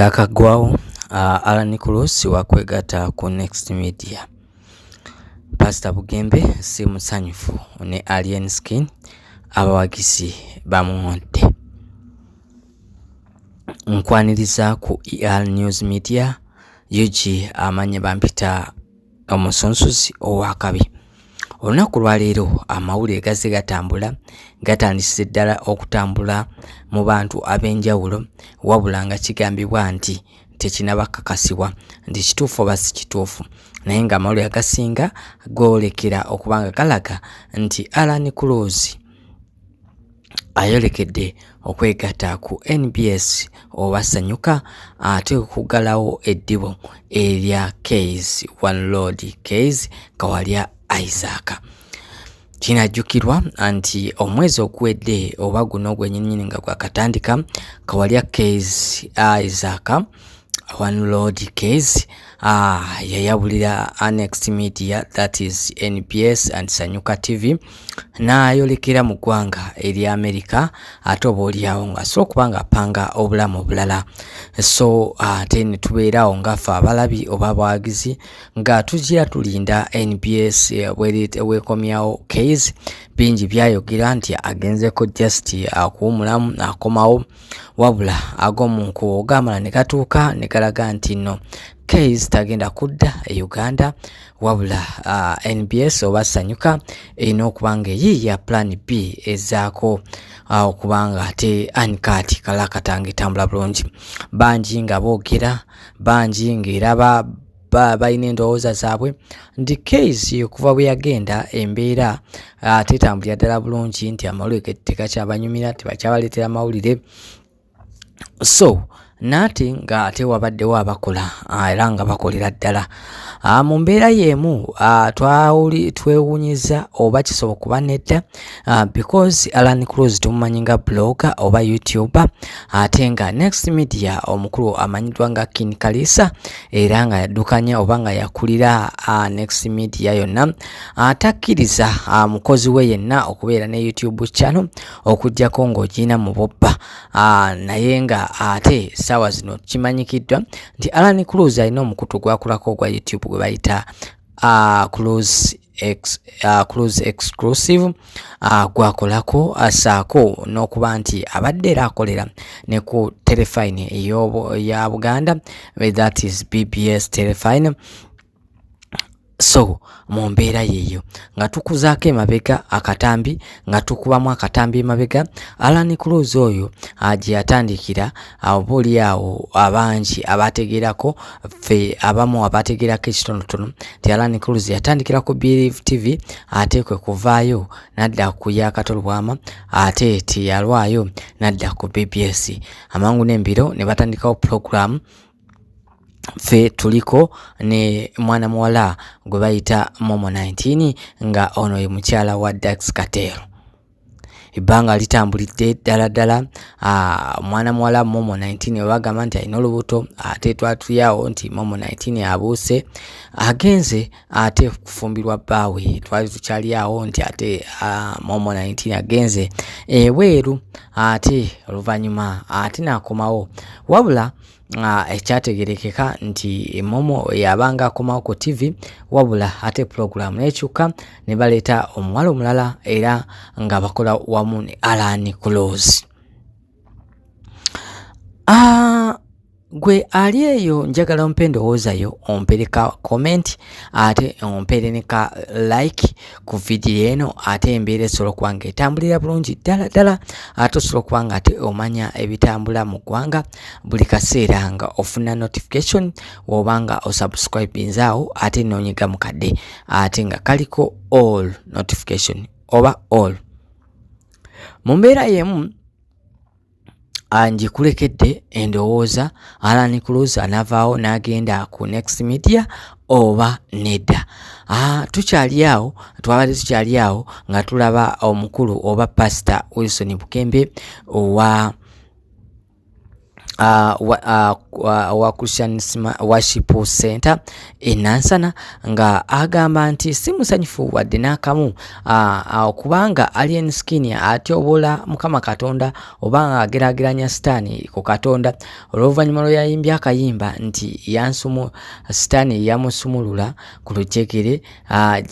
Kakagwawo Allan Cruz wekwegata ku Next Media. Pastor Bugembe si musanyufu ne Alien Skin abawagizi bamuwonde. Nkwaniriza ku ER News Media yuji amanye bampita omusonsozi owakabi. Olunaku lwaleero amawulire gazze gatambula gatandise ddala okutambula mu bantu ab'enjawulo wabula nga kigambibwa nti tekinabakakasibwa nti kituufu oba si kituufu, naye nga amawulire agasinga goolekera okubanga galaga nti Allan Cruz ayolekedde okwegatta ku NBS oba Sanyuka ate okugalawo eddibo erya kayz kayz Kawalya Isaac. Kinajjukirwa nti omwezi oguwedde oba guno gwennyini nga gwakatandika Kawalya kayz Isaac kayz yayabulira Next Media, that is NBS and Sanyuka TV, n'ayolekera mu ggwanga eri America ate oba oliawo nga so kubanga panga obulamu obulala. So ate ne tubeerawo ngaffe abalabi oba abawagizi nga tujira tulinda NBS wekomyawo kayz. Bingi byayogera nti agenzeko just akuwumulamu akomawo, wabula ag'omunkuwo gamala ne gatuuka ne galaga nti no kayz tagenda kudda e Uganda, wabula NBS oba Sanyuka erina okubanga eyiya plan B ezaako okubanga ate ankati kala katange tambula bulungi. Bangi nga boogera, bangi ng'era balina endowooza zaabwe nti kayz okuva bwe yagenda embeera tetambulira ddala bulungi, nti amawulire tegakyabanyumira, tebakyabaleetera amawulire. So nati nga ate wabaddewo abakola era nga bakolera ddala mu mbeera y'emu. Twewunyiza oba kisobola kuba nedda because Allan Cruz tumumanyi nga blogger oba YouTuber, ate nga Next Media omukulu amanyiddwa nga King Kalisa era nga yaddukanya oba nga yakulira Next Media yonna, atakkiriza mukozi we yenna okubeera ne YouTube channel okujjako ng'ogina mu bobba, naye nga ate sawa zino kimanyikiddwa nti Allan Cruz alina omukutu gwakulako ogwa YouTube gwe bayita Cruz exclusive gwakolako asaako n'okuba nti abadde era akolera ne ku telefine ya Buganda, that is BBS telefine. So mu mbeera yeeyo nga tukuzaako emabega akatambi, nga tukubamu akatambi emabega, Allan Cruz oyo gye yatandikira oboolyawo abangi abategerako ffe abamu abategerako ekitonotono nti Allan Cruz yatandikira ku Believe TV ate kwe kuvaayo n'adda ku yakatolwama, ate teyalwayo n'adda ku BBS. Amangu n'embiro ne batandikawo program fe tuliko ne mwana muwala gwe bayita Momo 19 nga ono ye mukyala wa Dax Katero. Ibanga litambulidde ddala mwana muwala Momo 19 bagamba nti alina olubuto, ate twatuyawo nti Momo 19 abuuse agenze ate kufumbirwa bbaawe. Twali tukyali awo nti ate Momo 19 agenze ebweru, ate oluvannyuma ate n'akomawo, wabula ekyategerekeka nti Momo yabanga akomawo ku TV, wabula ate program n'ekyuka ne baleeta omuwala omulala era nga bakola wamu ne Allan Cruz. Gwe ali eyo njagala ompe endowoozayo, ompereka comment ate ompere ne ka like ku video eno, ate embeera esobola okuba nga etambulira bulungi ddala ate osobola okuba nga ate omanya ebitambula mu ggwanga buli kaseera nga ofuna notification wobanga osubscribinze awo ate noonyiga mu kadde ate nga kaliko all notification oba all. Mu mbeera y'emu njikulekedde endowooza Allan Cruz anavaawo n'agenda ku Next Media oba nedda. Twabadde tukyali awo nga tulaba omukulu oba Pastor Wilson Bugembe wa Christian Worship Center Nansana nga agamba nti si musanyufu wadde n'akamu kubanga alien skin atyobola Mukama Katonda oba agerageranya Sitaani ku Katonda oluvanyuma lwe yayimbye akayimba nti Sitaani yamusumulula ku lujegere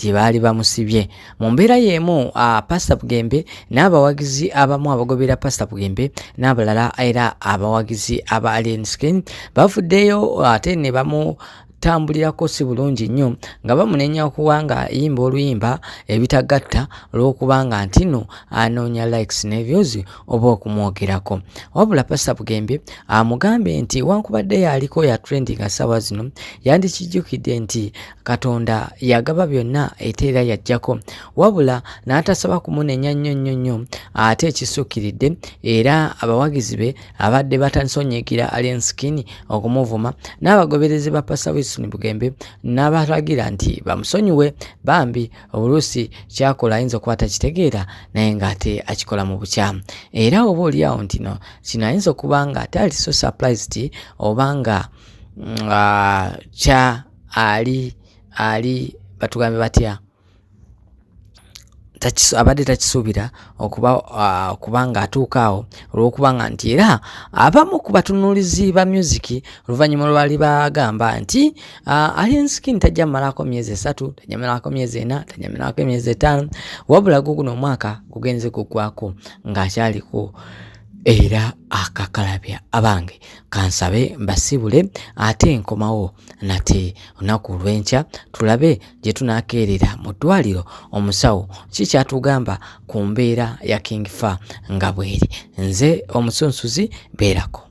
gye baali bamusibye. Mu mbeera y'emu Pastor Bugembe n'abawagizi abamu abagobera Pastor Bugembe n'abalala era abawagizi aba alien skin bavuddeyo ate ne bamutambulirako si bulungi nnyo nga bamunenya okuwanga yimba oluyimba ebitagatta olw'okubanga nti no anoonya likes ne views oba okumwogerako. Wabula Pastor Bugembe amugambe nti wankubadde yaliko ya trending ssaawa zino yandikijjukidde nti Katonda yagaba byonna eteera yajjako, wabula n'atasaba kumunenya nnyo ate ekisukkiridde era abawagizi be abadde batansonyigira alien skin okumuvuma n'abagoberezi ba Pastor Wilson Bugembe n'abalagira nti bamusonyiwe bambi obulusi kyakola ayinza okuba takitegeera naye ng'ate akikola mu bukyamu. Era oba oliawo nti no kino ayinza okuba nga ate ali so surprised obanga ali batugambe batya abadde takisuubira okubanga atuukaawo olw'okubanga nti era abamu ku batunuulizi ba music oluvannyuma lwali bagamba nti alien skin tajja malako myezi 3, tajja malako myezi 4, tajja malako myezi 5, wabula guno omwaka gugenze kuggwako ng'akyaliko era akakalabya. Abange kansabe mbasibule ate nkomawo nate olunaku lw'enkya tulabe gye tunaakeerera mu ddwaliro omusawo kikyatugamba ku mbeera ya King Fa nga bweri. Nze omusunsuzi beerako.